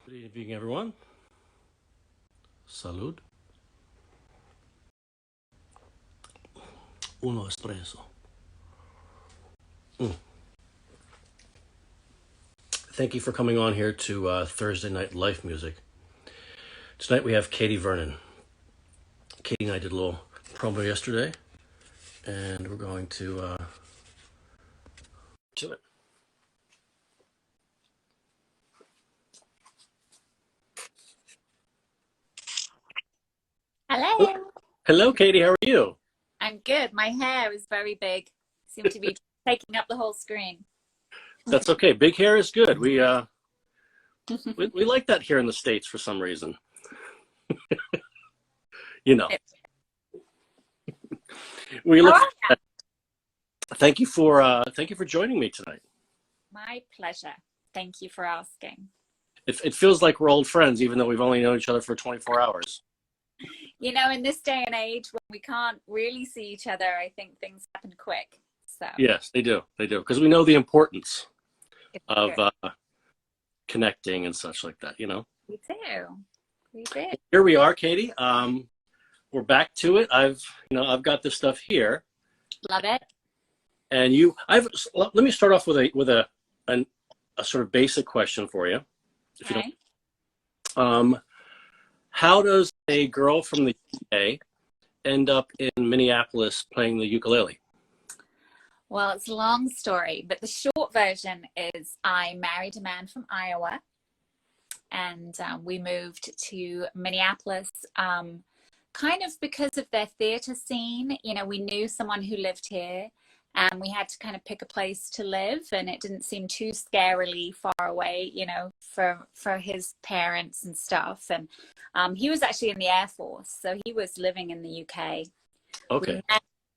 Good evening, everyone. Salud. Uno espresso. Thank you for coming on here to Thursday Night Life Music. Tonight we have Katy Vernon. Katy and I did a little promo yesterday, and we're going to it. Hello. Hello, Katy. How are you? I'm good. My hair is very big. Seem to be taking up the whole screen. That's okay. Big hair is good. We like that here in the States for some reason. You know. We look. Thank you for joining me tonight. My pleasure. Thank you for asking. It feels like we're old friends, even though we've only known each other for 24 hours. You know, in this day and age when we can't really see each other, I think things happen quick. So Yes, they do. They do. Because we know the importance of connecting and such like that, you know? We do. We do. Here we are, Katy. We're back to it. I've got this stuff here. Love it. And let me start off with a sort of basic question for you. If you don't. How does a girl from the UK end up in Minneapolis playing the ukulele? Well, it's a long story, but the short version is I married a man from Iowa, and we moved to Minneapolis kind of because of their theater scene. You know, we knew someone who lived here, and we had to kind of pick a place to live, and it didn't seem too scarily far away, you know, for his parents and stuff. And he was actually in the Air Force, so he was living in the UK. Okay.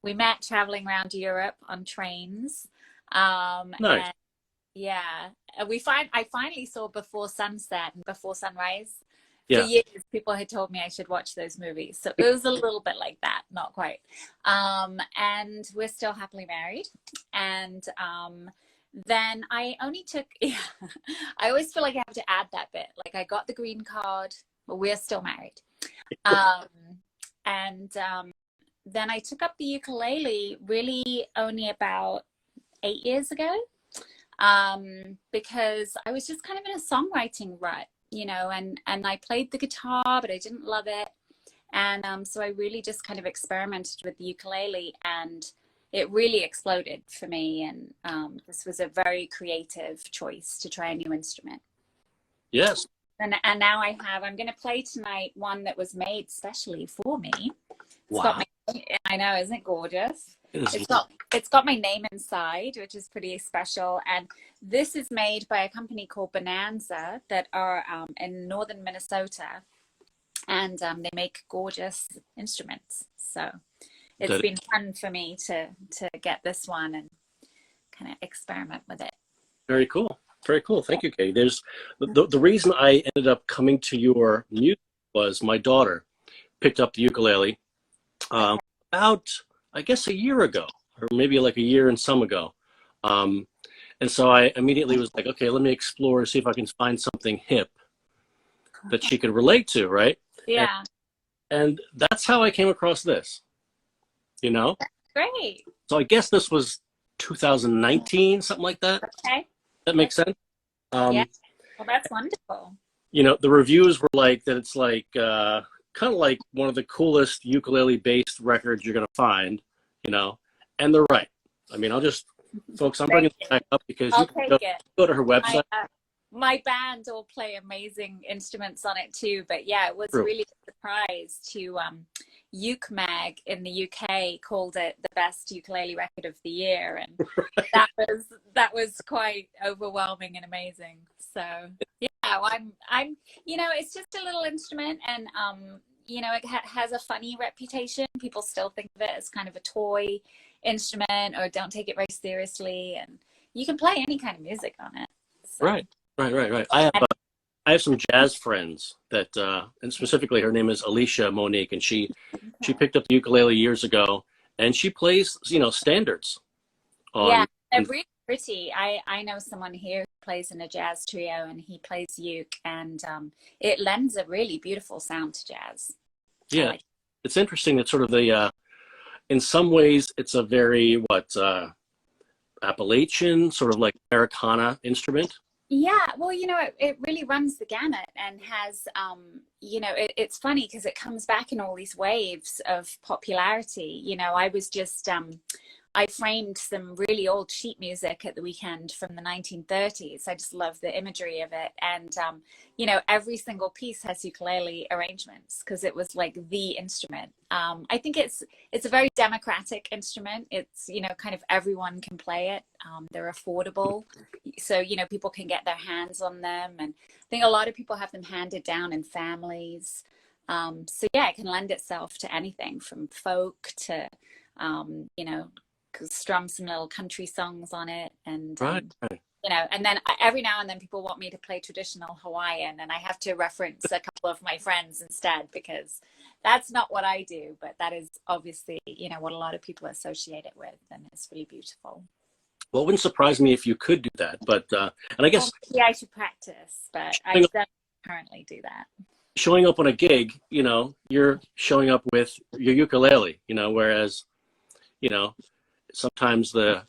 We met traveling around Europe on trains. Nice. And yeah, I finally saw Before Sunset and Before Sunrise. Yeah. For years, people had told me I should watch those movies. So it was a little bit like that, not quite. And we're still happily married. And then I only took, I always feel like I have to add that bit. Like I got the green card, but we're still married. Then I took up the ukulele really only about 8 years ago, because I was just kind of in a songwriting rut, you know, and I played the guitar, but I didn't love it. And so I really just kind of experimented with the ukulele, and it really exploded for me. And this was a very creative choice to try a new instrument. Yes. And now I'm going to play tonight one that was made specially for me. Wow. I know, isn't it gorgeous? It's got my name inside, which is pretty special. And this is made by a company called Bonanza that are in northern Minnesota, and they make gorgeous instruments. So it's been fun for me to get this one and kind of experiment with it. Very cool. Very cool. Thank you, Katy. There's the reason I ended up coming to your music was my daughter picked up the ukulele about, I guess, a year ago, or maybe like a year and some ago. And so I immediately was like, okay, let me explore, see if I can find something hip that she could relate to, right? Yeah. And that's how I came across this, you know? That's great. So I guess this was 2019, something like that. Okay. That makes sense? Yeah. Well, that's wonderful. You know, the reviews were like that it's like kind of like one of the coolest ukulele-based records you're going to find, you know, and they're right. I mean, folks, I'm bringing it back up because you can go to her website. My band all play amazing instruments on it too, but yeah, it was really a surprise to Uke Mag in the UK called it the best ukulele record of the year, and that was quite overwhelming and amazing. So yeah, I'm you know, it's just a little instrument, and you know, it has a funny reputation. People still think of it as kind of a toy instrument or don't take it very seriously, and you can play any kind of music on it. So. Right. I have some jazz friends that, and specifically her name is Alicia Monique, and she picked up the ukulele years ago, and she plays, you know, standards. Yeah, they're really pretty. I know someone here who plays in a jazz trio and he plays uke, and it lends a really beautiful sound to jazz. Yeah, it's interesting that sort of the in some ways it's a very Appalachian, sort of like Americana instrument. Yeah, well, it really runs the gamut and has, it's funny because it comes back in all these waves of popularity. I was just, I framed some really old sheet music at the weekend from the 1930s. I just love the imagery of it. And, every single piece has ukulele arrangements because it was like the instrument. I think it's a very democratic instrument. It's, kind of everyone can play it. They're affordable. So, people can get their hands on them. And I think a lot of people have them handed down in families. So, yeah, it can lend itself to anything from folk to, strum some little country songs on it, and Right. and then every now and then people want me to play traditional Hawaiian, and I have to reference a couple of my friends instead because that's not what I do, but that is obviously what a lot of people associate it with, and it's really beautiful. Well, it wouldn't surprise me if you could do that, but and I guess I should practice, but I don't currently do that. Showing up on a gig, you're showing up with your ukulele, whereas sometimes the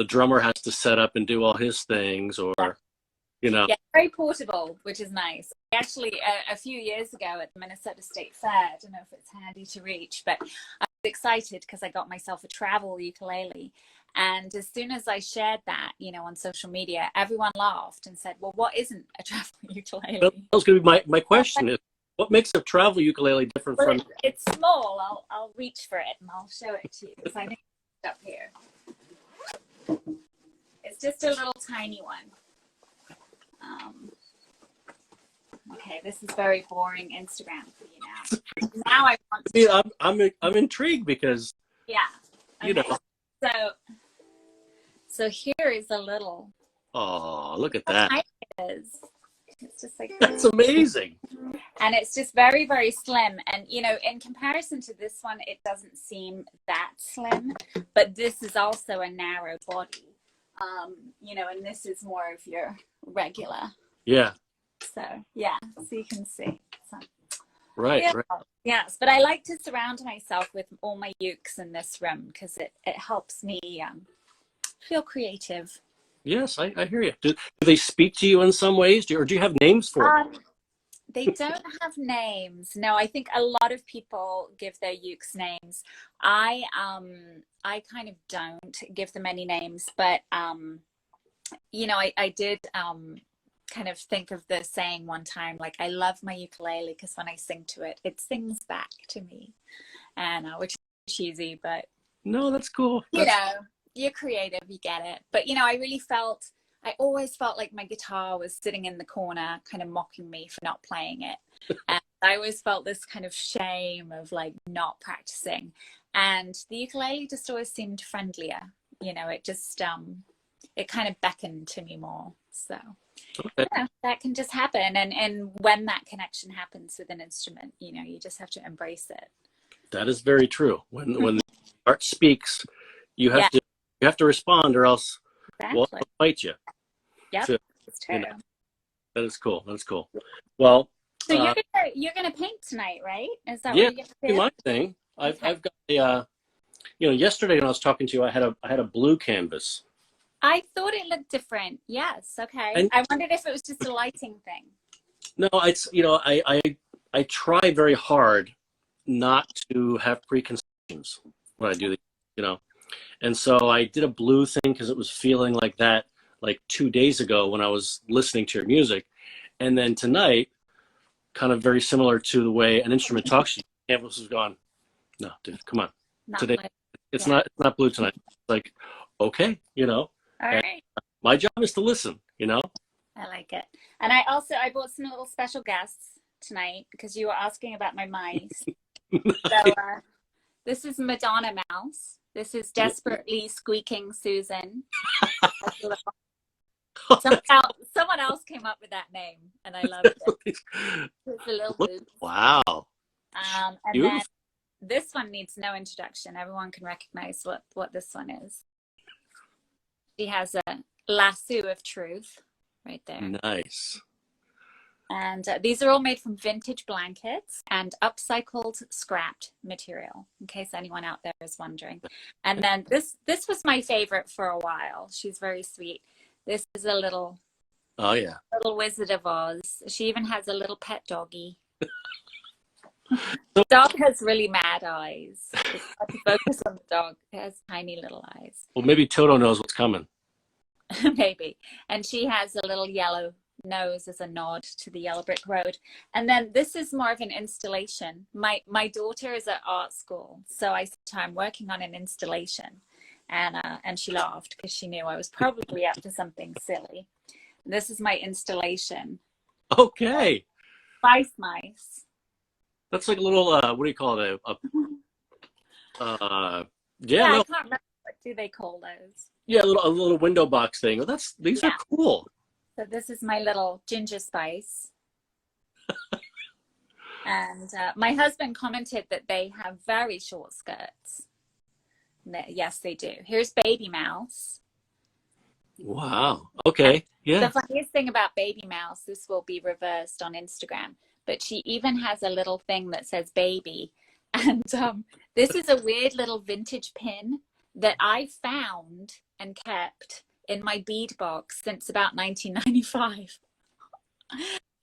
drummer has to set up and do all his things, or Yeah, very portable, which is nice. Actually, a few years ago at the Minnesota State Fair, I don't know if it's handy to reach, but I was excited because I got myself a travel ukulele. And as soon as I shared that, on social media, everyone laughed and said, well, what isn't a travel ukulele? That was going to be my question is, what makes a travel ukulele different from... It's small. I'll reach for it and I'll show it to you because I think it's up here. It's just a little tiny one. Okay, this is very boring Instagram for you now. Now I want to. I'm intrigued because Okay. So here is a little. Oh, look at that! It is. It's just like that's amazing. And it's just very, very slim. And in comparison to this one, it doesn't seem that slim. But this is also a narrow body. And this is more of your regular. Yeah. So yeah, so you can see. So, right. Yes, but I like to surround myself with all my ukes in this room because it helps me feel creative. Yes, I hear you. Do they speak to you in some ways, or do you have names for them? They don't have names. No, I think a lot of people give their ukes names. I kind of don't give them any names, but I did kind of think of the saying one time, like, I love my ukulele because when I sing to it, it sings back to me, and which is cheesy, but no, that's cool. You're creative, you get it. But I always felt like my guitar was sitting in the corner kind of mocking me for not playing it, and I always felt this kind of shame of like not practicing, and the ukulele just always seemed friendlier. It just it kind of beckoned to me more. So okay. That can just happen, and when that connection happens with an instrument, you just have to embrace it. That is very true. When the art speaks, you have to respond, or else we'll fight you. Yeah, it's true. That is cool. That's cool. Well, so you're gonna paint tonight, right? Is that what you're gonna do? My thing. I've got a yesterday when I was talking to you, I had a blue canvas. I thought it looked different. Yes. Okay. I wondered if it was just a lighting thing. No, it's I try very hard not to have preconceptions when I do the and so I did a blue thing because it was feeling like that like 2 days ago when I was listening to your music, and then tonight, kind of very similar to the way an instrument talks to you, the canvas was gone. No, dude, come on. Today it's not blue tonight. It's like, okay, All right. My job is to listen, I like it. And I bought some little special guests tonight because you were asking about my mice. So this is Madonna Mouse. This is Desperately Squeaking Susan. Someone else came up with that name, and I loved it. It's a little boots. Wow. And then this one needs no introduction. Everyone can recognize what this one is. She has a lasso of truth. right there. Nice. And these are all made from vintage blankets and upcycled scrapped material, in case anyone out there is wondering. And then this was my favorite for a while. She's very sweet. This is a little Oh yeah. little Wizard of Oz. She even has a little pet doggy. The dog has really mad eyes. It's hard to focus on the dog. It has tiny little eyes. Well, maybe Toto knows what's coming. Maybe. And she has a little yellow nose as a nod to the yellow brick road. And then this is more of an installation. My daughter is at art school, so I said to her, I'm working on an installation. And she laughed because she knew I was probably up to something silly. This is my installation. Okay. Spice mice. That's like a little, what do you call it? Yeah, no. I can't remember. What do they call those? Yeah, a little window box thing. Well, these are cool. So this is my little ginger spice. And my husband commented that they have very short skirts. Yes, they do. Here's Baby Mouse. Wow. Okay. Yeah. The funniest thing about Baby Mouse, this will be reversed on Instagram, but she even has a little thing that says baby. And this is a weird little vintage pin that I found and kept in my bead box since about 1995.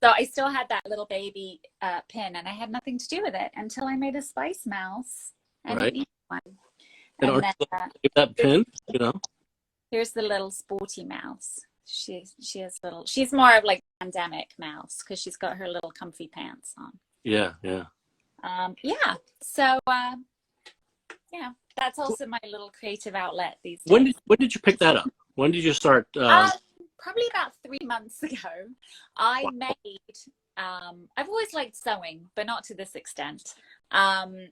So I still had that little baby pin, and I had nothing to do with it until I made a spice mouse and Right. an Easter one. And And aren't then, you that pin, you know? here's the little sporty mouse. She has little. She's more of like pandemic mouse because she's got her little comfy pants on. Yeah, yeah. Yeah. So yeah, that's also my little creative outlet these days. When did you pick that up? When did you start? Probably about 3 months ago. I Wow. made. I've always liked sewing, but not to this extent. I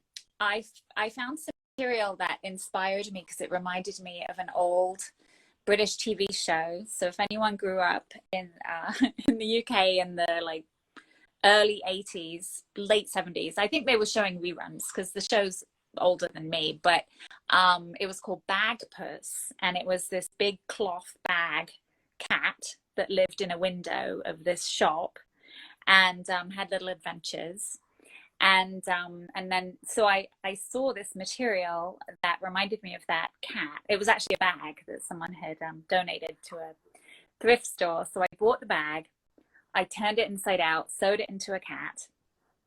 found some material that inspired me because it reminded me of an old British TV show. So if anyone grew up in in the UK in the like early 80s, late 70s, I think they were showing reruns because the show's older than me, but it was called Bag Puss, and it was this big cloth bag cat that lived in a window of this shop and had little adventures. And then so I saw this material that reminded me of that cat. It was actually a bag that someone had donated to a thrift store. So I bought the bag, I turned it inside out, sewed it into a cat,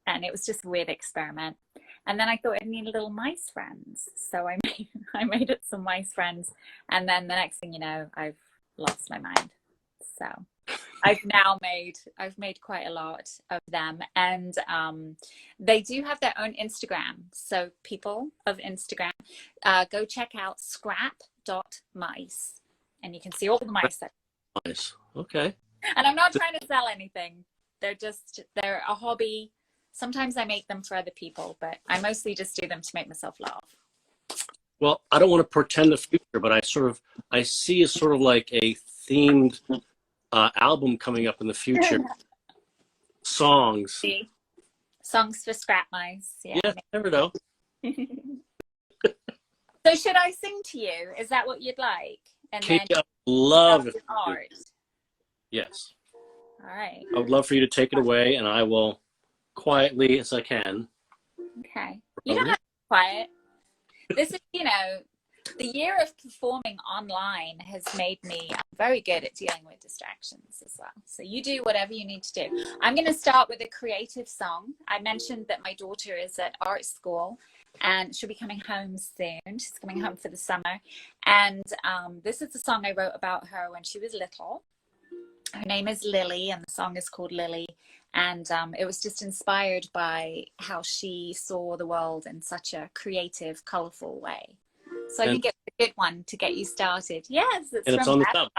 and it was just a weird experiment. And then I thought it needed little mice friends, so I made it some mice friends. And then the next thing you know, I've lost my mind. So I've made quite a lot of them, and they do have their own Instagram. So people of Instagram, go check out scrap.mice, and you can see all the mice. Nice. Okay. And I'm not trying to sell anything. They're a hobby. Sometimes I make them for other people, but I mostly just do them to make myself laugh. Well, I don't want to pretend the future, but I see a sort of like a themed album coming up in the future. Songs. See? Songs for scrap mice. Yeah. Yeah, never know. So should I sing to you? Is that what you'd like? And Katie, then I would love it. art. Yes. All right. I would love for you to take it away, and I will quietly as I can. Okay. You don't have to be quiet. This is, the year of performing online has made me very good at dealing with distractions as well. So you do whatever you need to do. I'm going to start with a creative song. I mentioned that my daughter is at art school and she'll be coming home soon. She's coming home for the summer. And this is the song I wrote about her when she was little. Her name is Lily, and the song is called Lily. And it was just inspired by how she saw the world in such a creative, colorful way. So I think it's a good one to get you started. Yes, it's on the top.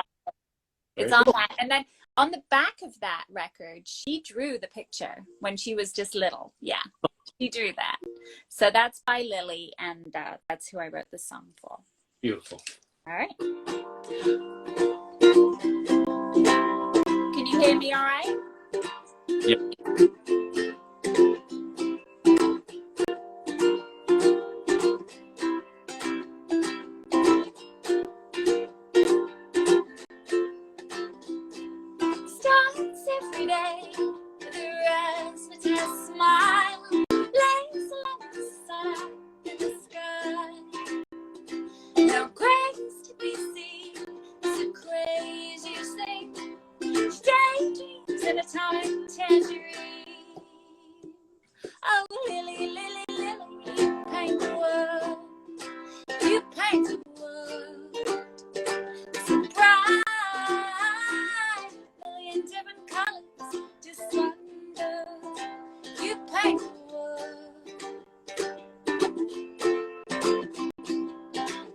It's on that. And then on the back of that record, she drew the picture when she was just little. Yeah, she drew that. So that's by Lily, and that's who I wrote the song for. Beautiful. All right. Can you hear me all right? Yep. your smile lays alongside in the sky. No grace to be seen, so crazy you sing, daydreams in a time tangerine. Oh, lily, lily, lily, you paint the world, you paint the world so bright, million different colors, just wonder, you paint the world.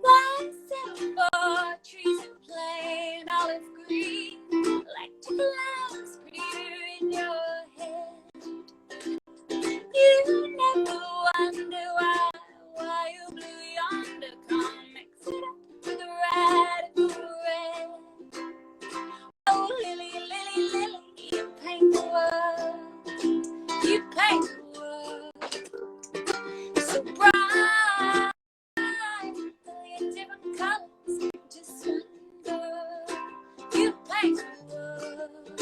Why settle for trees in plain olive green, like the flowers prettier in your head? You never wonder why you blue yonder, come mix it up with the red and the red. Oh, lily, lily, lily, you paint the world, you paint the world so bright, million different colors, just wonder, you paint the world.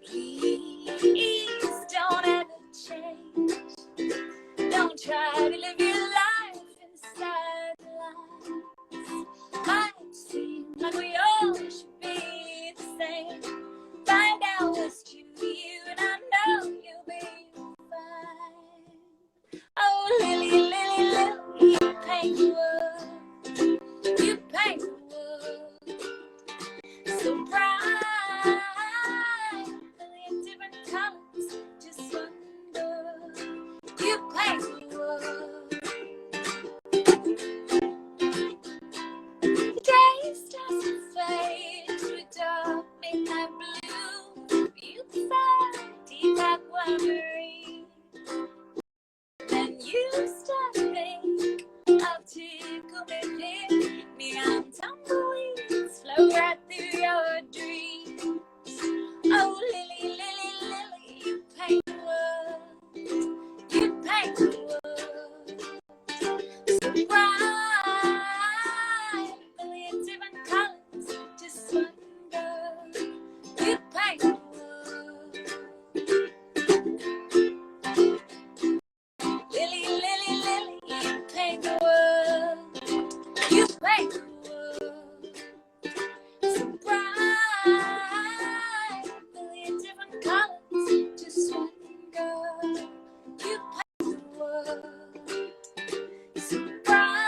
Please don't ever change, don't try to live your life inside the lines. Might seem like we all should be the same. Find out what's true to you, and I know you'll be fine. Oh, lily, lily, lily, you paint the world, you paint the world so bright, million different colors, just wonder, you paint the world. The day starts to fade into a dark midnight blue, you fly deep like wandering. Then you start to think of tickle me, pick me, I'm tumbleweeds, flow right through your dreams. Oh, lily, lily, lily, you paint the world, you paint the world so bright, million different colors, just wonder, you paint the world. Lily, lily, lily, you paint the world, you paint the world so bright, million different colors, just wonder, you paint the world so bright.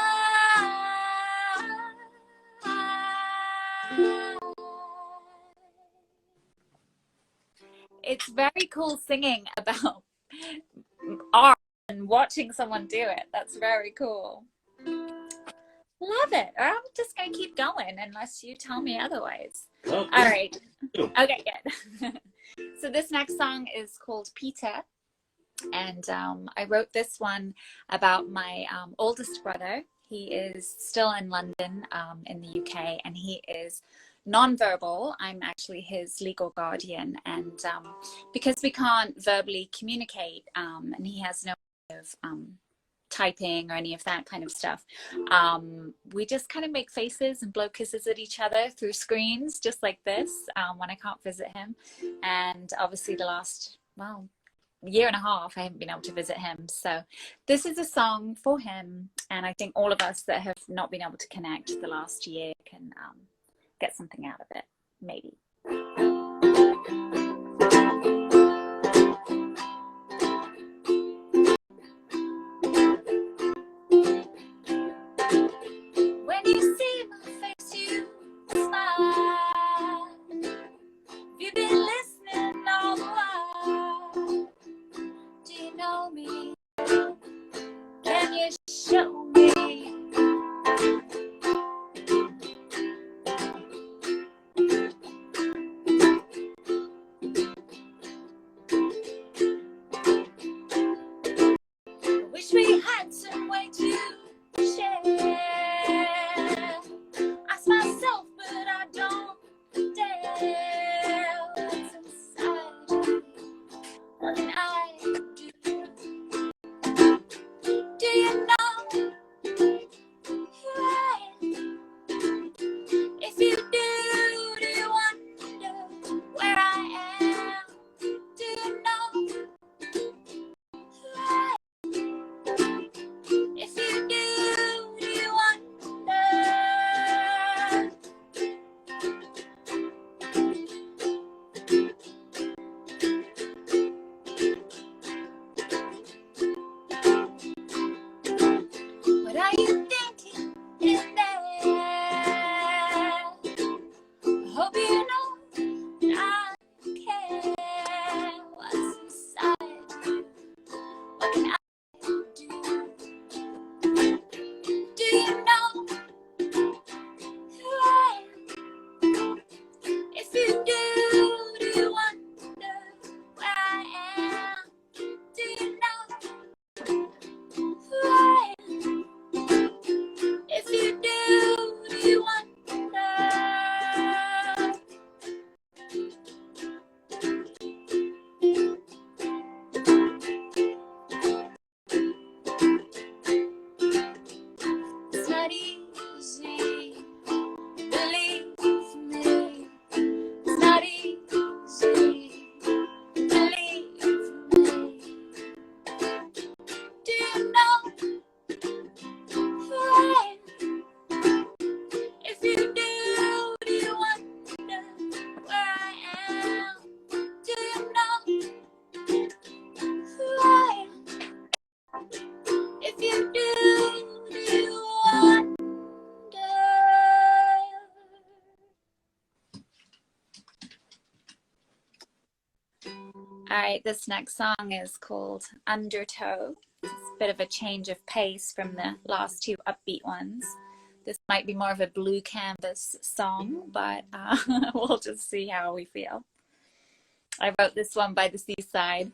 It's very cool singing about art and watching someone do it. That's very cool. Love it. I'm just going to keep going unless you tell me otherwise. Oh, All right. Okay, good. So this next song is called Peter. And I wrote this one about my oldest brother. He is still in London in the UK, and he is nonverbal. I'm actually his legal guardian. And because we can't verbally communicate, and he has no way of typing or any of that kind of stuff, we just kind of make faces and blow kisses at each other through screens, just like this, when I can't visit him. And obviously the last, well, year and a half I haven't been able to visit him, so this is a song for him, and I think all of us that have not been able to connect the last year can get something out of it, maybe. When you see my face, you smile. You've been listening all the while. Do you know me? Can you show me? All right, this next song is called Undertow. It's a bit of a change of pace from the last two upbeat ones. This might be more of a blue canvas song, but we'll just see how we feel. I wrote this one by the seaside.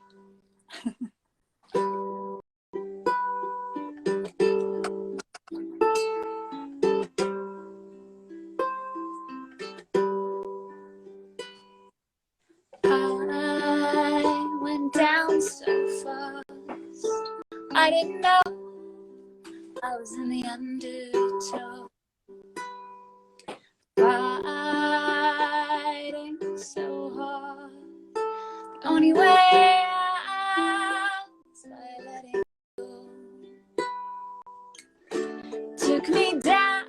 I went down so fast, I didn't know I was in the undertow, fighting so hard. The only way out is by letting go. Took me down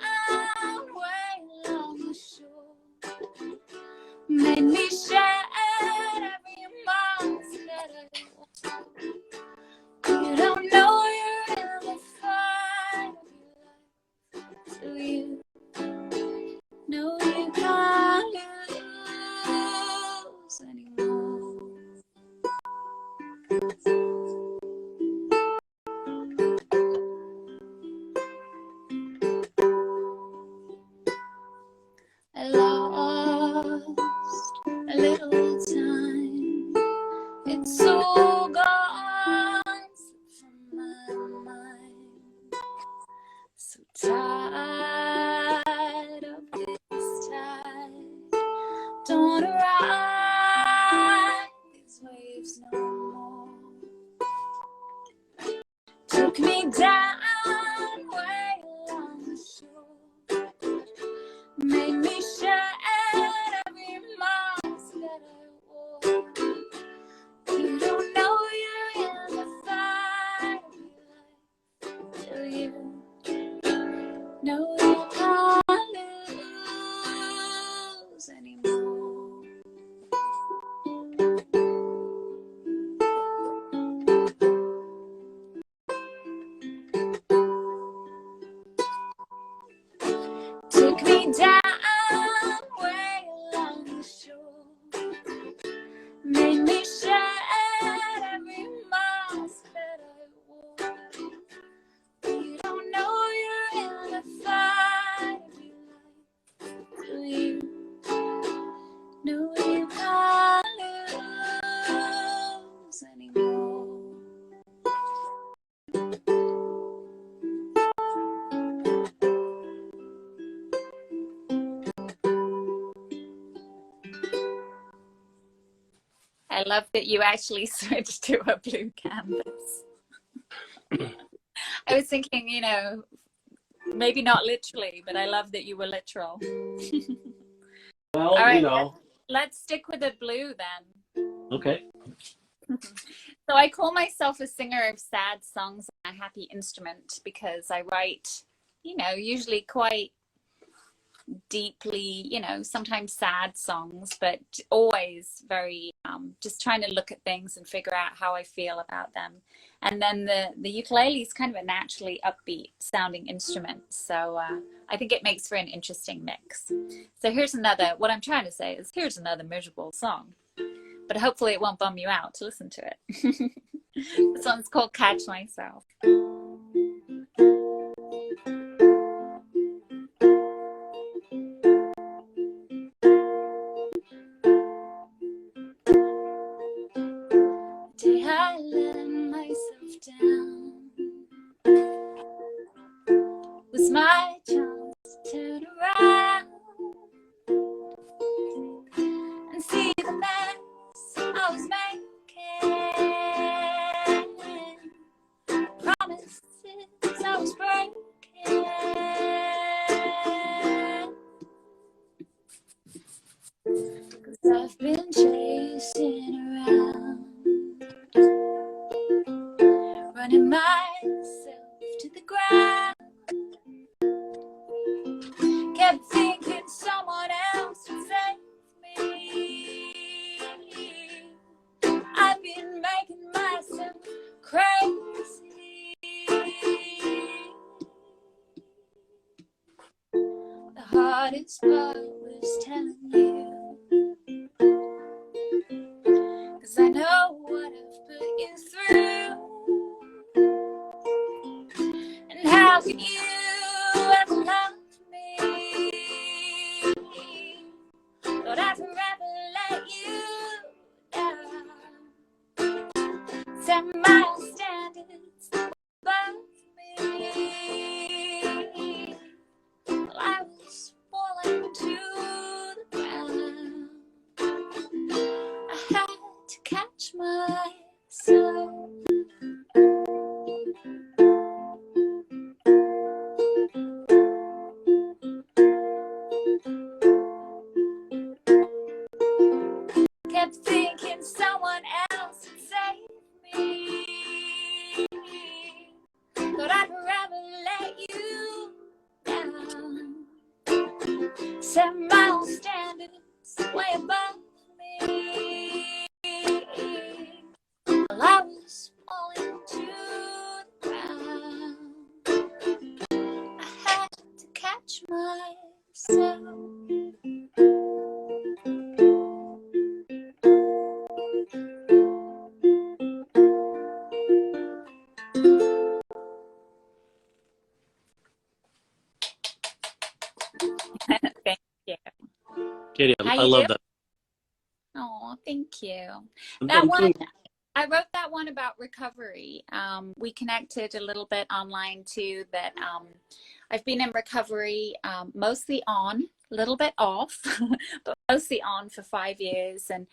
way along the shore, made me shed every emotion that I want. You don't know you're in the fight of your life till you know you can't lose anymore. I lost a little time. It's all gone from my mind. So tired of this tide. Don't wanna ride these waves no more. Took me down way along the shore, made me shed every mask that I wore. You don't know you're in the fight of your life till you know you can't lose anymore. Took me down way along the shore, made me shed every mask that I wore. You don't know you're in the fight of your life till you know you can't lose anymore. I love that you actually switched to a blue canvas. I was thinking, you know, maybe not literally, but I love that you were literal. Well, All right, you know. let's stick with the blue then. Okay. So I call myself a singer of sad songs on a happy instrument because I write, you know, usually quite deeply, you know, sometimes sad songs, but always very just trying to look at things and figure out how I feel about them. And then the ukulele is kind of a naturally upbeat sounding instrument, so I think it makes for an interesting mix. So here's another, what I'm trying to say is here's another miserable song, but hopefully it won't bum you out to listen to it. This one's called Catch Myself. Day I let myself down was my chance to turn around and see the mess I was making, promises I was breaking, 'cause I've been chasing around, running myself to the ground. Kept thinking someone else would save me. I've been making myself crazy. The hardest part was telling you, 'cause I know set my standards above me. While I was falling to the ground, I had to catch myself. Kept thinking someone else would save me, but I'd rather let you down. Set my own standards way above me. While I was falling to the ground, I had to catch myself. Thank you. Katy, How I you love do? that. Oh, thank you. I'm That one, doing, I wrote that one about recovery. We connected a little bit online too, that I've been in recovery, mostly on, a little bit off, but mostly on for 5 years. And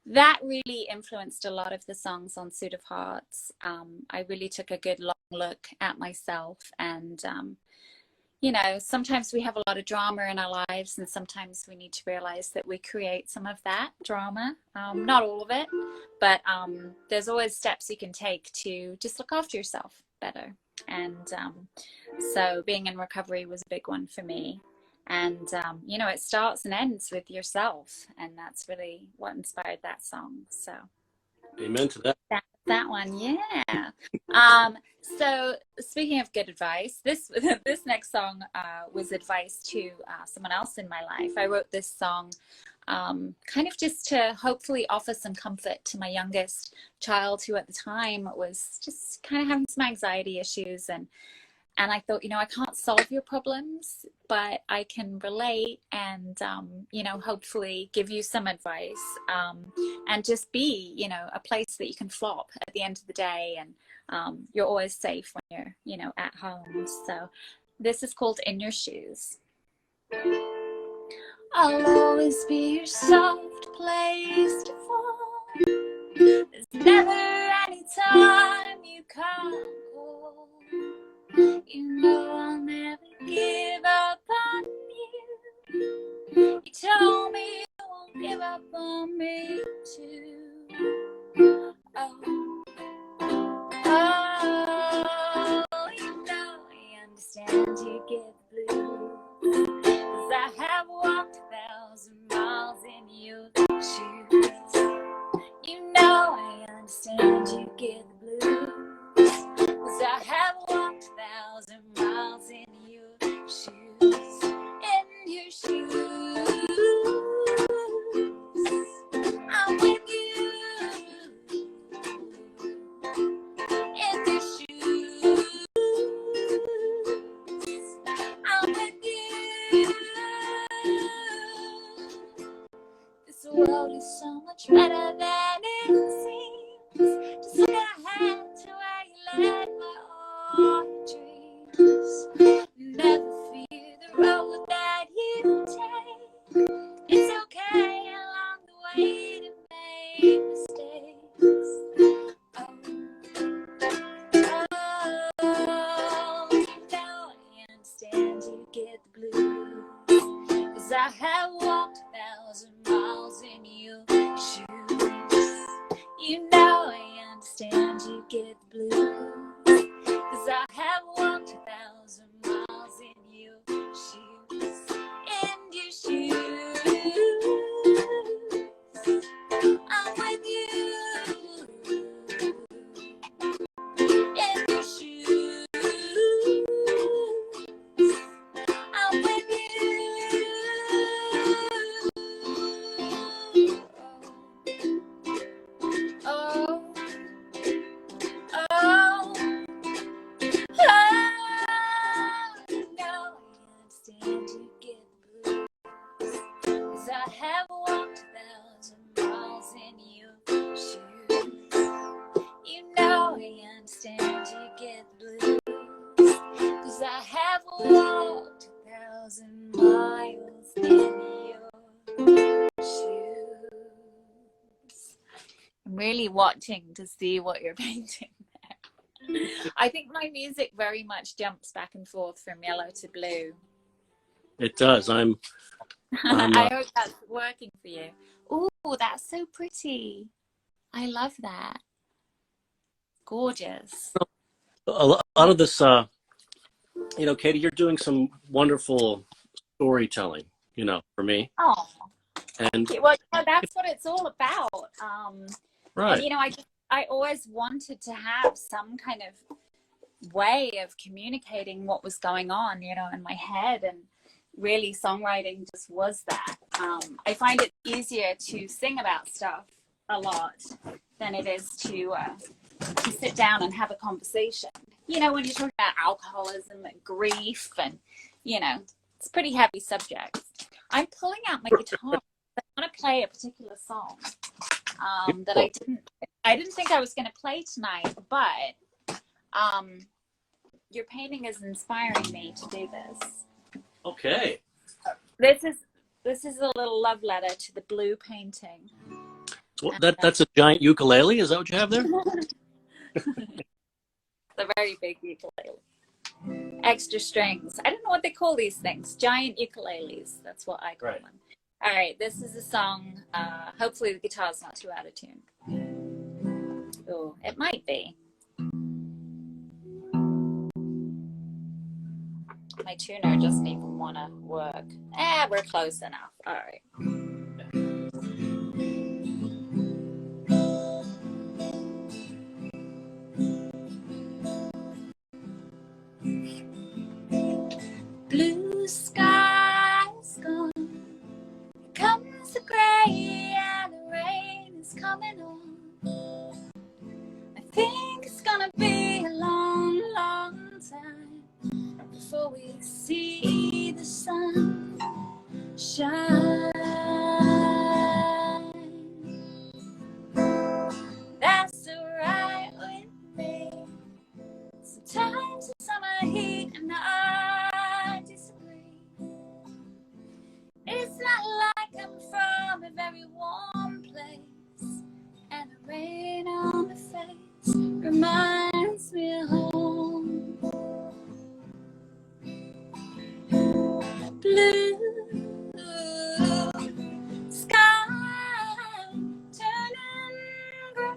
that really influenced a lot of the songs on Suit of Hearts. I really took a good long look at myself, and you know, sometimes we have a lot of drama in our lives, and sometimes we need to realize that we create some of that drama. Not all of it, but there's always steps you can take to just look after yourself better. And so being in recovery was a big one for me. And, you know, it starts and ends with yourself. And that's really what inspired that song. So amen to that. that one, yeah. So speaking of good advice, this next song was advice to someone else in my life. I wrote this song kind of just to hopefully offer some comfort to my youngest child, who at the time was just kind of having some anxiety issues. And I thought, you know, I can't solve your problems, but I can relate and, you know, hopefully give you some advice, and just be, you know, a place that you can flop at the end of the day. And you're always safe when you're, you know, at home. So this is called In Your Shoes. I'll always be your soft place to fall. There's never any time you can't call. You know I'll never give up on you. You told me you won't give up on me too. Oh, you know I understand you get the blues, 'cause I have walked 1,000 miles in your shoes. You know I understand you get the blues, 'cause I have walked 1,000 miles in your shoes. In your shoes, I'm with you. In your shoes, I'm with you. This world is so much better than it seems. Just look ahead to where you led my all your dreams. Never fear the road that you take. It's okay along the way to make mistakes. Oh, you know I understand you get the blues, 'cause I have walked 1,000 miles in your shoes. You know I understand Walked 1,000 miles in your shoes. I'm really watching to see what you're painting there. I think my music very much jumps back and forth from yellow to blue. It does. I hope that's working for you. Oh, that's so pretty. I love that. Gorgeous. A lot of this, Katy, you're doing some wonderful storytelling, for me. Oh, And well, that's what it's all about. right. And I always wanted to have some kind of way of communicating what was going on, in my head, and really songwriting just was that. I find it easier to sing about stuff a lot than it is to sit down and have a conversation. When you talk about alcoholism and grief and, it's pretty heavy subjects. I'm pulling out my guitar. I want to play a particular song that I didn't think I was going to play tonight, but your painting is inspiring me to do this. Okay. This is a little love letter to the blue painting. Well, that's a giant ukulele. Is that what you have there? The very big ukulele. Extra strings. I don't know what they call these things. Giant ukuleles. That's what I call them. All right, this is a song. Hopefully the guitar's not too out of tune. Oh, it might be. My tuner doesn't even want to work. We're close enough. All right. Blue sky's gone. Here comes the gray and the rain is coming on. I think it's gonna be a long, long time before we see the sun shine. That's alright with me. Sometimes the summer heat and I disagree. It's not like I'm from a very warm place, and the rain on my face reminds me of home. Blue sky turning gray.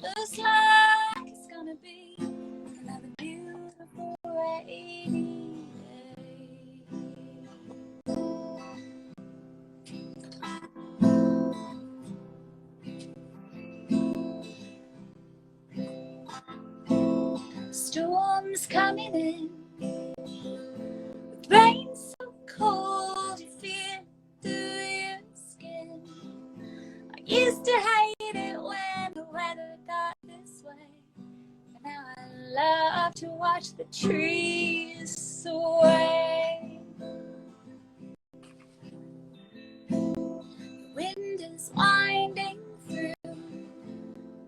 Looks like it's gonna be another beautiful rainy day. Storm's coming in, with rain so cold you feel through your skin. I used to hate it when the weather got this way, but now I love to watch the trees sway. The wind is winding through,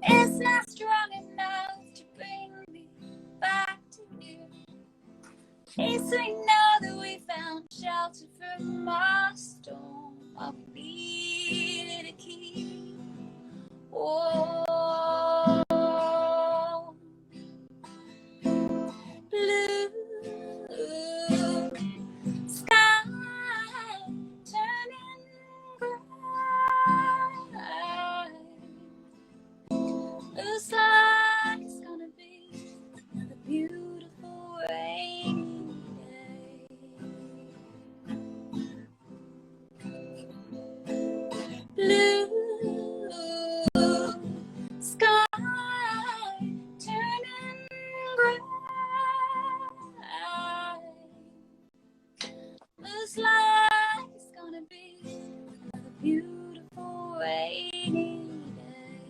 it's not strong enough to bring me back to you. At least we know that we found shelter from our storm. All we needed a key. Oh, blue sky turning gray. Looks like it's gonna be another beautiful rainy day. Blue sky turning gray. Looks like it's gonna be another beautiful rainy day.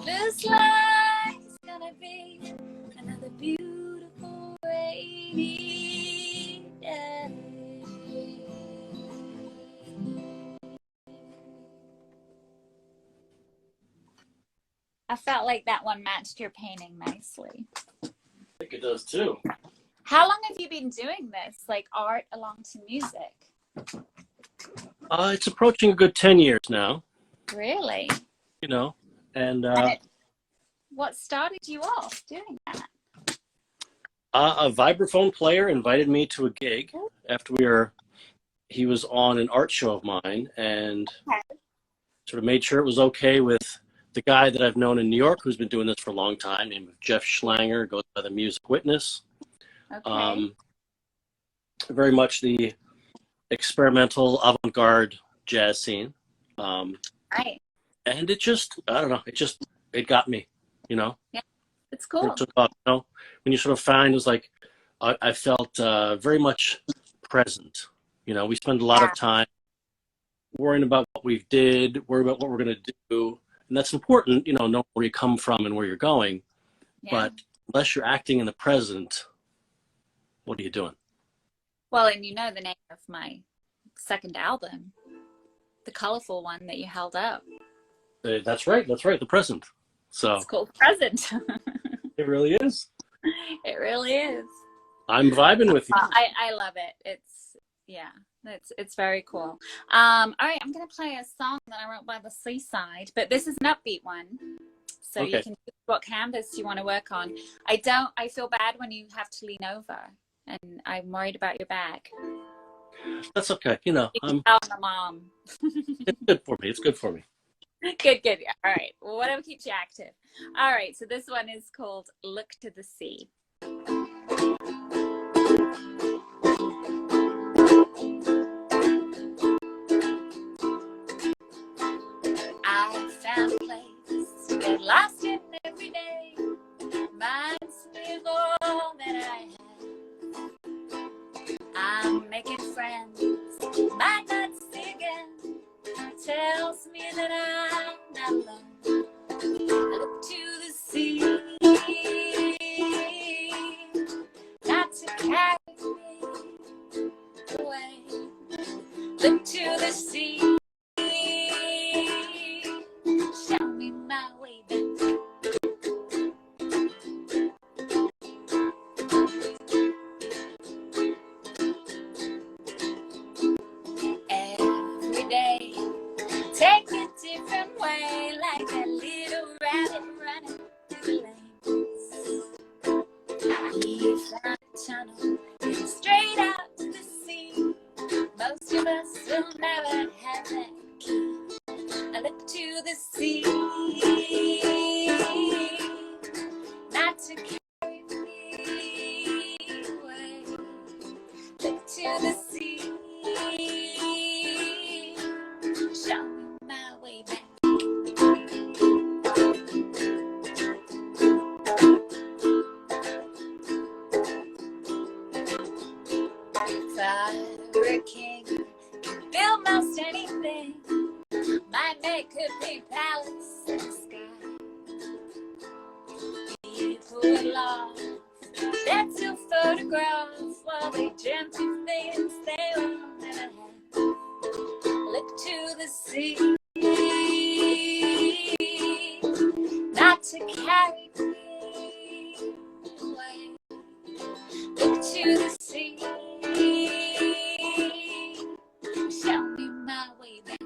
Looks like it's gonna be another beautiful rainy day. felt like that one matched your painting nicely. I think it does too. How long have you been doing this, like art along to music? It's approaching a good 10 years now. Really? You know, and what started you off doing that? a vibraphone player invited me to a gig after he was on an art show of mine, and sort of made sure it was okay with the guy that I've known in New York who's been doing this for a long time, named Jeff Schlanger, goes by the Music Witness. Okay. Very much the experimental avant-garde jazz scene. Right. And it just, I don't know, it got me, you know? Yeah, it's cool. It took off, you know? When you sort of find, it was like, I felt very much present. You know, we spend a lot of time worrying about what we did, worrying about what we're going to do. And that's important, you know, knowing where you come from and where you're going. Yeah. But unless you're acting in the present, what are you doing? Well, and you know the name of my second album, the colorful one that you held up. That's right. The present. So it's called Present. It really is. It really is. I'm vibing with you. I love it. It's very cool. All right, I'm gonna play a song that I wrote by the seaside, but this is an upbeat one, so you can choose what canvas you want to work on. I feel bad when you have to lean over, and I'm worried about your back. That's okay. You know, I'm my mom. It's good for me. It's good for me. Good. All right. Well, whatever keeps you active. All right. So this one is called Look to the Sea. I found a place to get lost in every day. Reminds me of all that I have. I'm making friends, might not see again. Tells me that I'm not alone. I look to the sea, not to carry me away. Look to the sea, show me my way back. Every day, take a different way, like a little rabbit running through the lanes. He found a tunnel leading straight out to the sea. Most of us will never have that key. I look to the sea, not to carry me away. Look to the sea, show me my way back. If I were a king, could build most anything. Might make a big palace in the sky. People would laugh, they'd still photograph while they dreamt of things they will never have. Look to the sea, not to carry me away. Look to the sea, show me my way back.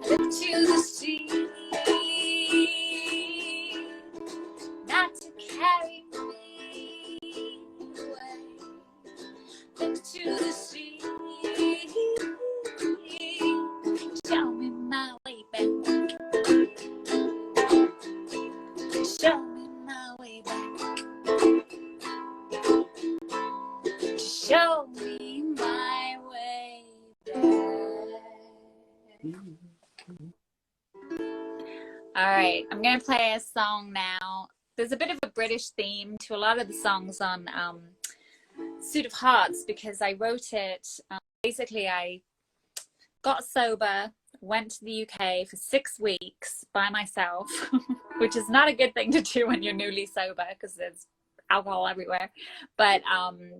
Look to the sea, not to carry me away. Look to the sea, show me my way back. Show me my way back. Show me my way back. All right, I'm going to play a song now. There's a bit of a British theme to a lot of the songs on Suit of Hearts because I wrote it. Basically, I got sober, went to the UK for 6 weeks by myself, which is not a good thing to do when you're newly sober because there's alcohol everywhere. But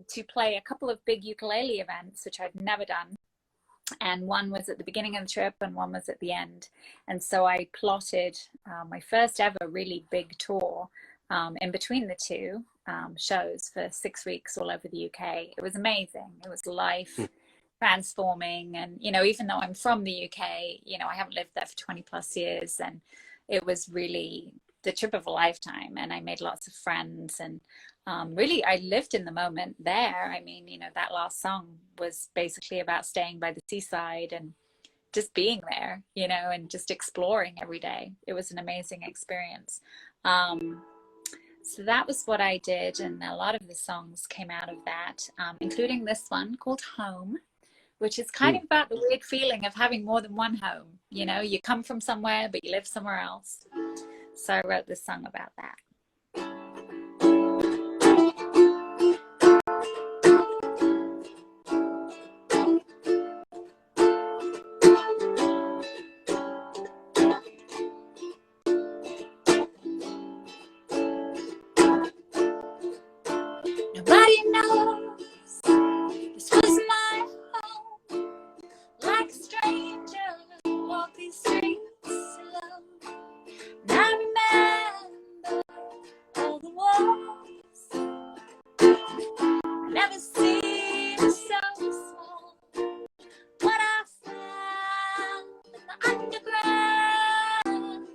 to play a couple of big ukulele events, which I've never done. and one was at the beginning of the trip and one was at the end. And so I plotted my first ever really big tour in between the two shows for 6 weeks all over the UK. It was amazing. It was life transforming. And, you know, even though I'm from the UK, you know, I haven't lived there for 20 plus years, and it was really the trip of a lifetime. And I made lots of friends, and really, I lived in the moment there. I mean, you know, that last song was basically about staying by the seaside and just being there, you know, and just exploring every day. It was an amazing experience. So that was what I did, and a lot of the songs came out of that, including this one called Home, which is kind of about the weird feeling of having more than one home. You know, you come from somewhere, but you live somewhere else. So I wrote this song about that. Nobody knows this was my home. Like a stranger, walk these streets alone. And I remember all the walls. I never seen it so small. What I found in the underground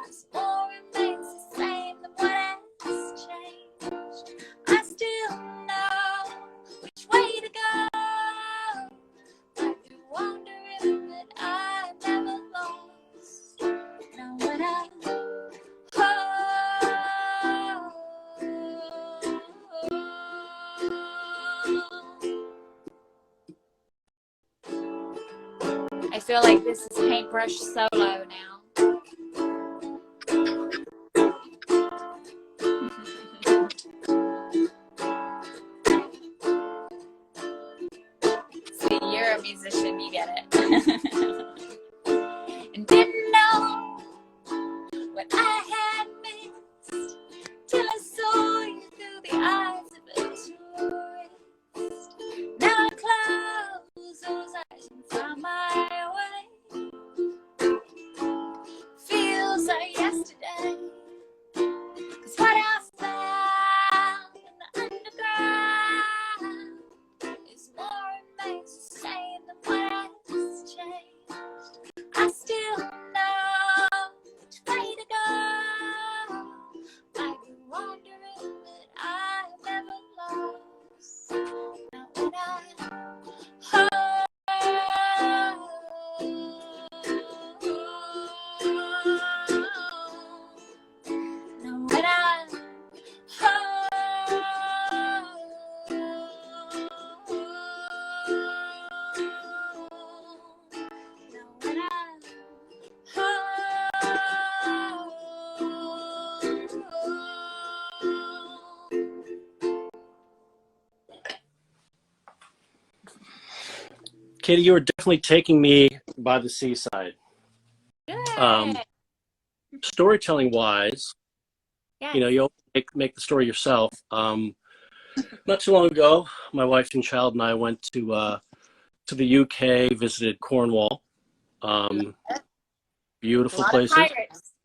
is more remains the same than what has changed. I still know which way to go. I've been wondering that I never lost. Now when I I feel like this is paintbrush solo now. See, you're a musician, you get it. And didn't know what I had missed till I saw you through the eyes of a tourist. Now I close those eyes and find my way. Feels like yesterday, 'cause what I found in the underground is more remains the same than what has changed. I still know which way to go. I've been wondering that I never lost. Now when Katy, you were definitely taking me by the seaside. Good. Storytelling wise, Yes. you know, you make the story yourself. Not too long ago, my wife and child and I went to the UK, visited Cornwall. Beautiful places.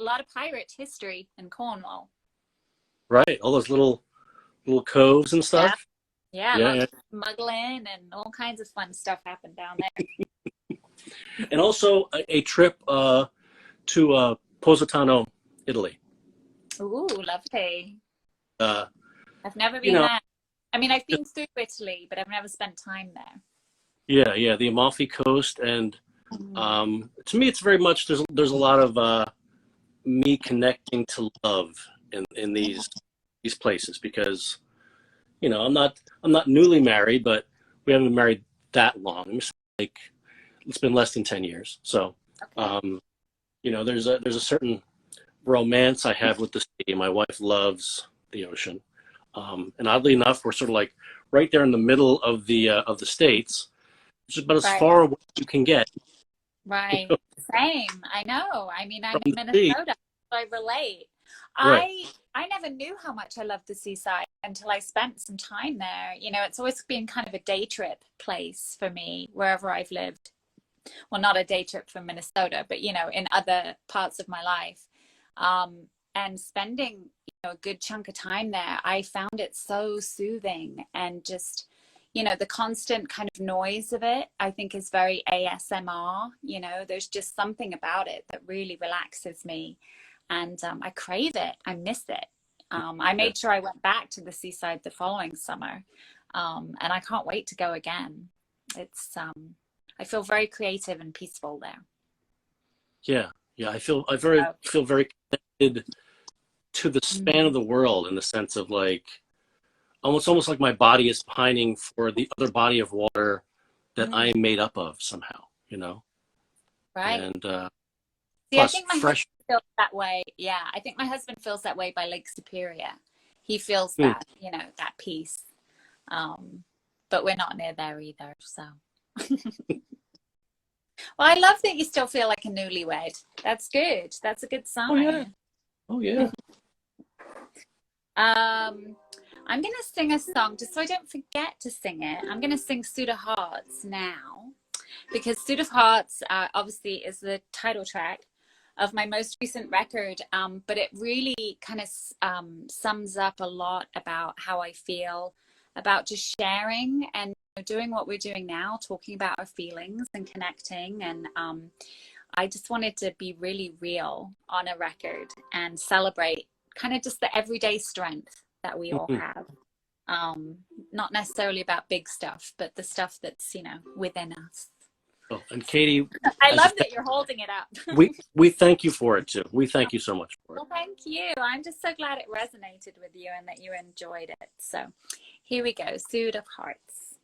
A lot of pirate history in Cornwall. Right, all those little coves and stuff. Yeah, lots of smuggling and all kinds of fun stuff happened down there. And also a trip to Positano, Italy. Ooh, lovely. I've never been there. I mean, I've been through Italy, but I've never spent time there. Yeah, the Amalfi Coast, and to me, it's very much there's a lot of me connecting to love in these places, because you know I'm not newly married, but we haven't been married that long. It's like it's been less than 10 years. So, you know, there's a certain romance I have with the sea. My wife loves the ocean, and oddly enough, we're sort of like right there in the middle of the States, which is about as far away as you can get. Right. You know? Same. I know. I mean, I'm in Minnesota, so I relate. Right. I never knew how much I loved the seaside until I spent some time there. You know, it's always been kind of a day trip place for me wherever I've lived. well, not a day trip from Minnesota, but, you know, in other parts of my life. And spending, you know, a good chunk of time there, I found it so soothing. And just, you know, the constant kind of noise of it, I think is very ASMR. You know, there's just something about it that really relaxes me. And I crave it. I miss it. I made sure I went back to the seaside the following summer. And I can't wait to go again. It's, I feel very creative and peaceful there. Yeah. Yeah. I feel very connected to the span of the world, in the sense of like, almost like my body is pining for the other body of water that I am made up of somehow, you know? Right. And see, I plus think my fresh. husband feels that way. Yeah, I think my husband feels that way by Lake Superior. He feels that, you know, that peace. But we're not near there either, so. Well, I love that you still feel like a newlywed. That's good. That's a good sign. Oh yeah. Oh yeah. I'm going to sing a song just so I don't forget to sing it. I'm going to sing Suit of Hearts now, because Suit of Hearts obviously is the title track of my most recent record, but it really kind of sums up a lot about how I feel about just sharing and doing what we're doing now, talking about our feelings and connecting. And I just wanted to be really real on a record and celebrate kind of just the everyday strength that we all have. Not necessarily about big stuff, but the stuff that's, you know, within us. Oh, and Katy, I love that you're holding it up. we thank you for it too. We thank you so much for it. Well, thank you. I'm just so glad it resonated with you and that you enjoyed it. So here we go, Suit of Hearts.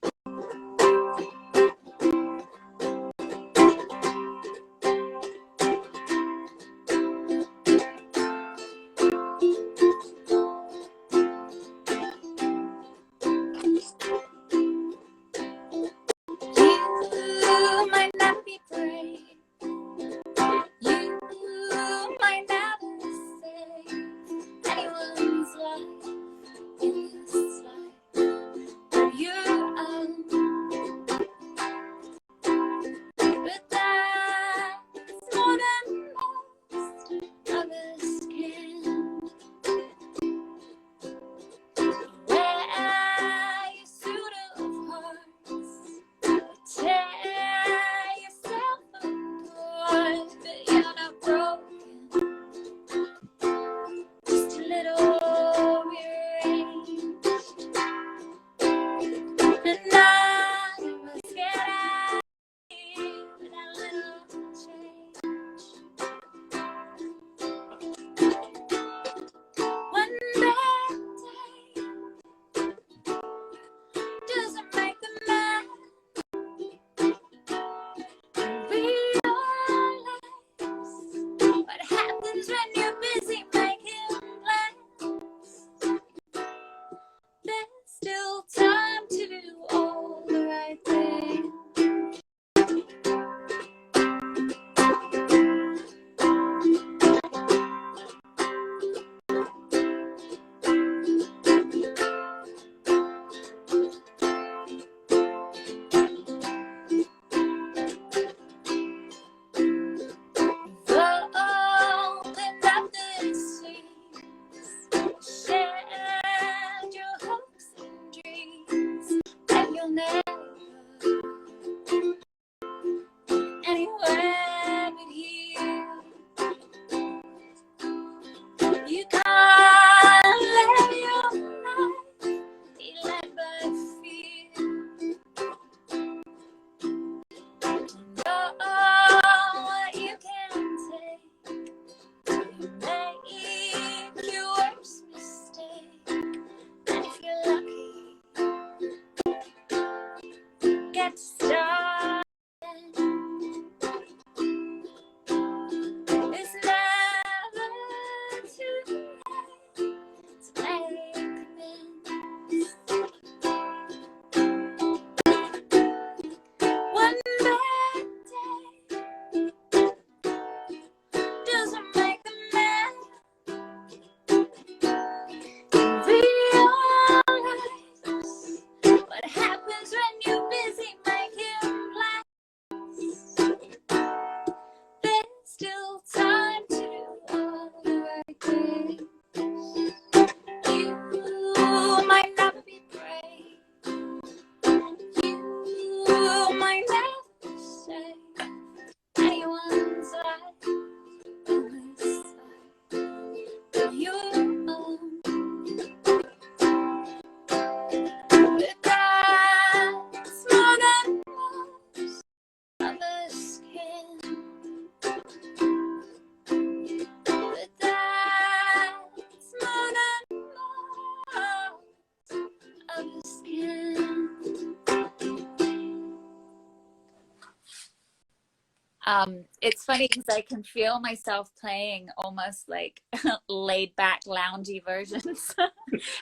It's funny because I can feel myself playing almost like laid back, loungy versions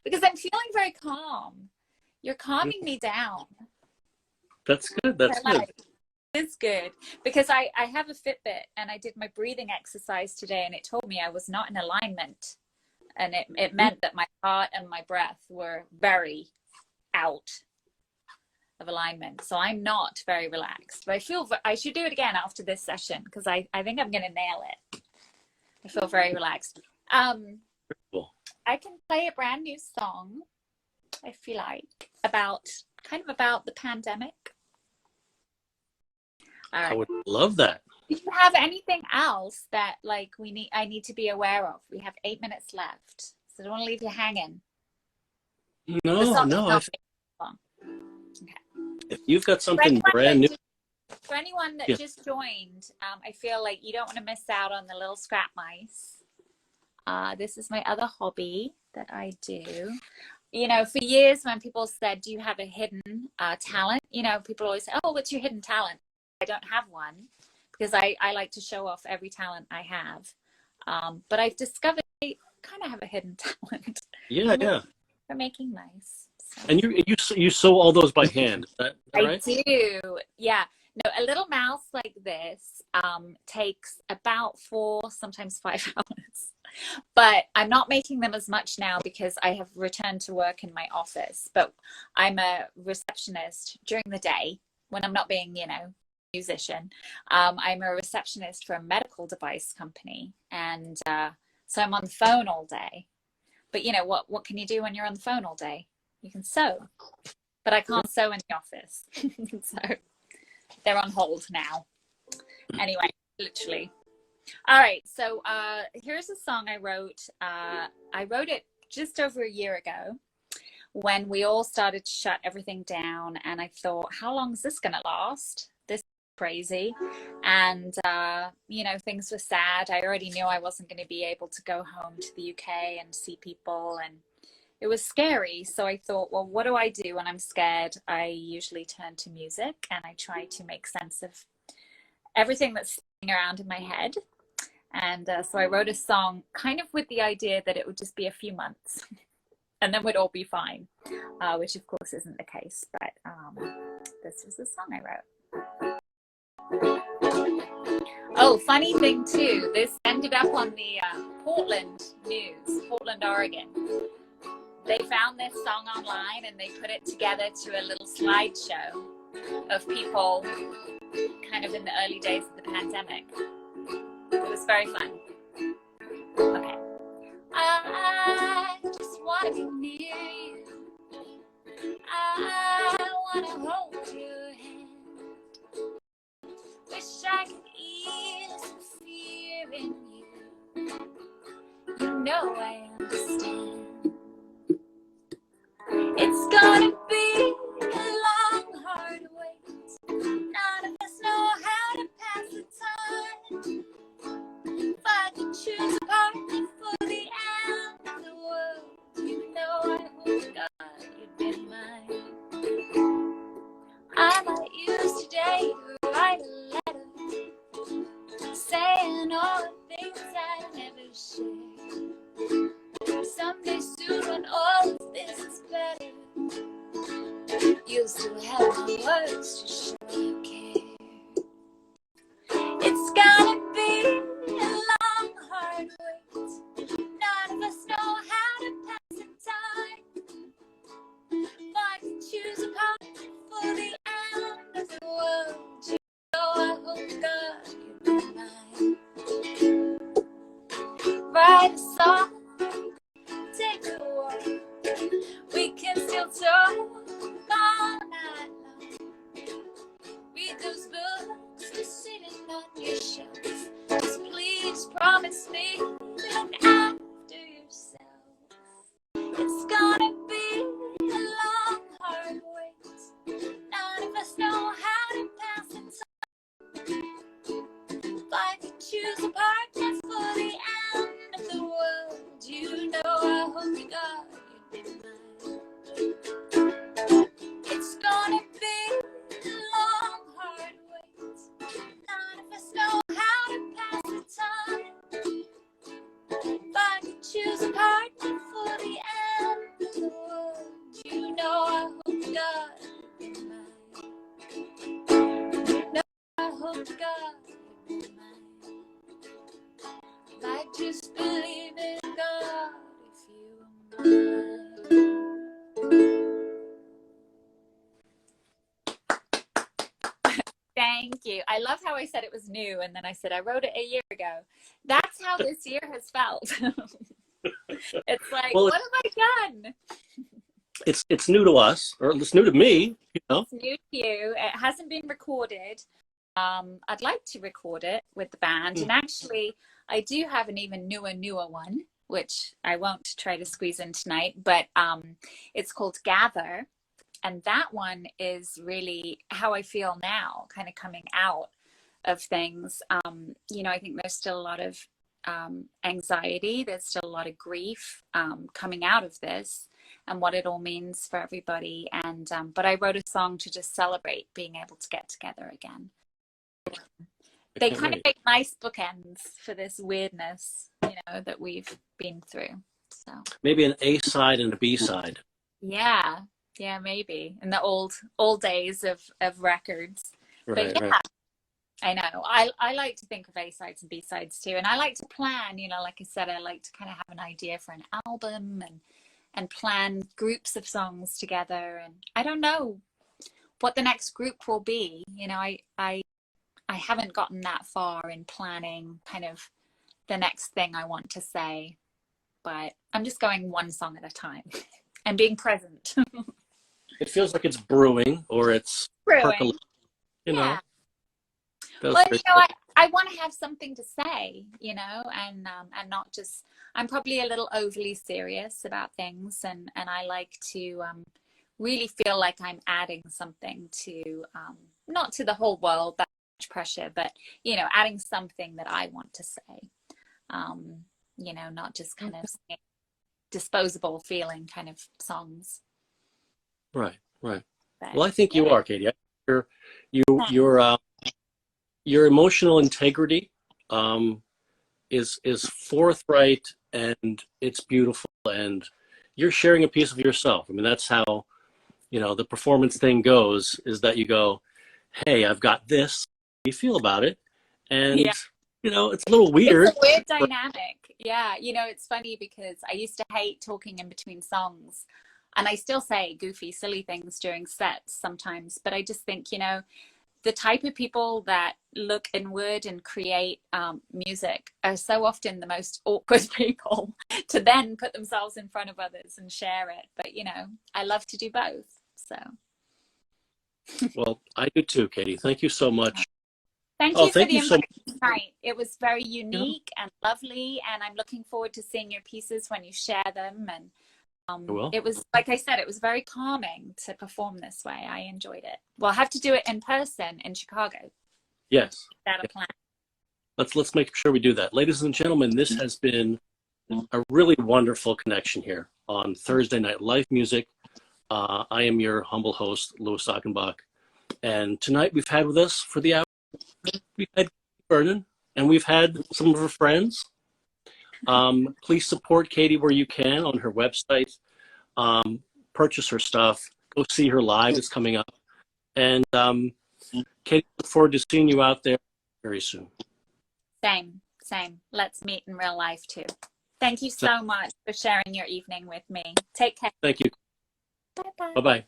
because I'm feeling very calm. You're calming me down. That's good. That's good. It's good because I have a Fitbit and I did my breathing exercise today and it told me I was not in alignment. And it meant that my heart and my breath were very out of alignment. So I'm not very relaxed, but I feel I should do it again after this session because I think I'm going to nail it. I feel very relaxed. Cool. I can play a brand new song, if you like, about the pandemic. All right. I would love that. Do you have anything else that like I need to be aware of? We have 8 minutes left, so I don't want to leave you hanging. No. Okay. If you've got something brand new. For anyone that just joined, I feel like you don't want to miss out on the little scrap mice. This is my other hobby that I do. You know, for years when people said, do you have a hidden talent? You know, people always say, oh, what's your hidden talent? I don't have one because I like to show off every talent I have. But I've discovered I kind of have a hidden talent. For making mice. So. And you sew all those by hand, is that right? I do, yeah. No, a little mouse like this takes about 4, sometimes 5 hours. But I'm not making them as much now because I have returned to work in my office. But I'm a receptionist during the day when I'm not being, musician. I'm a receptionist for a medical device company. And so I'm on the phone all day. But what can you do when you're on the phone all day? You can sew. But I can't sew in the office. So they're on hold now. Anyway, literally. All right. So here's a song I wrote. I wrote it just over a year ago when we all started to shut everything down. And I thought, how long is this going to last? This is crazy. And, things were sad. I already knew I wasn't going to be able to go home to the UK and see people. And it was scary. So I thought, well, what do I do when I'm scared? I usually turn to music and I try to make sense of everything that's spinning around in my head. And so I wrote a song kind of with the idea that it would just be a few months and then we'd all be fine, which of course isn't the case. But this was the song I wrote. Oh, funny thing too, this ended up on the Portland News, Portland, Oregon. They found this song online and they put it together to a little slideshow of people kind of in the early days of the pandemic. It was very fun. Okay. I just want to be near you. I want to hold your hand. Wish I could ease the fear in you. You know I understand. It's gonna be a long, hard wait. None of us know how to pass the time. If I could choose a partner for the end of the world, you know I hope God you'd be mine. I might use today to write a letter, saying all the things I never shared. Someday soon when all of this is better, you'll still have my words to show you care. It's gonna be a long, hard wait. None of us know how to pass the time. If I could choose a partner for the end of the world, you know I hope God you'd be mine. Write a song. Take a walk. We can still talk all night long. Read those books that's sitting on your shelf. Just please promise me look after yourself. It's gonna be a long, hard wait. None of us know how to pass the time. If I could choose a partner for the end of the world, you know I hope to God you'd be mine. It's gonna be a long, hard wait. None of us know God in my mind. I just believe in God if you are mine. Thank you. I love how I said it was new and then I said I wrote it a year ago. That's how this year has felt. It's like, Well, what have I done? it's new to us, or it's new to me, you know. It's new to you. It hasn't been recorded. I'd like to record it with the band. And actually, I do have an even newer one, which I won't try to squeeze in tonight, but it's called Gather. And that one is really how I feel now, kind of coming out of things. You know, I think there's still a lot of anxiety. There's still a lot of grief coming out of this and what it all means for everybody. And but I wrote a song to just celebrate being able to get together again. They kind of make nice bookends for this weirdness, you know, that we've been through. So maybe an A side and a B side. Yeah, maybe in the old days of records. Right, But yeah, right. I know. I like to think of A sides and B sides too, and I like to plan. You know, like I said, I like to kind of have an idea for an album and plan groups of songs together. And I don't know what the next group will be. You know, I haven't gotten that far in planning kind of the next thing I want to say, but I'm just going one song at a time and being present. It feels like it's brewing or it's Brewing. percolating, you know. Yeah. Well, You know, I want to have something to say, you know, and not just, I'm probably a little overly serious about things, and I like to really feel like I'm adding something to, not to the whole world, that much pressure, but, you know, adding something that I want to say, you know, not just kind of disposable feeling kind of songs. right. But, well, I think yeah. you are, Katy. Your emotional integrity is forthright, and it's beautiful, and you're sharing a piece of yourself. I mean, that's how, you know, the performance thing goes, is that you go, hey, I've got this. How do you feel about it? And Yeah. you know, it's a little weird. It's a weird dynamic. Yeah. You know, it's funny because I used to hate talking in between songs, and I still say goofy, silly things during sets sometimes. But I just think, you know, the type of people that look inward and create music are so often the most awkward people to then put themselves in front of others and share it. But, you know, I love to do both. So. Well, I do too, Katy. Thank you so much. Thank you for Thank the you so invite much. tonight. It was very unique and lovely, and I'm looking forward to seeing your pieces when you share them. And it was, like I said, it was very calming to perform this way. I enjoyed it. We'll have to do it in person in Chicago. Yes. Is that a plan? Let's make sure we do that. Ladies and gentlemen, this has been a really wonderful connection here on Thursday Night Live Music. I am your humble host, Louis Achenbach. And tonight we've had with us for the hour, we've had Katy Vernon, and we've had some of her friends. Please support Katy where you can on her website. Purchase her stuff. Go see her live. It's coming up. And Katy, look forward to seeing you out there very soon. Same. Let's meet in real life too. Thank you so much for sharing your evening with me. Take care. Thank you. Bye-bye. Bye-bye.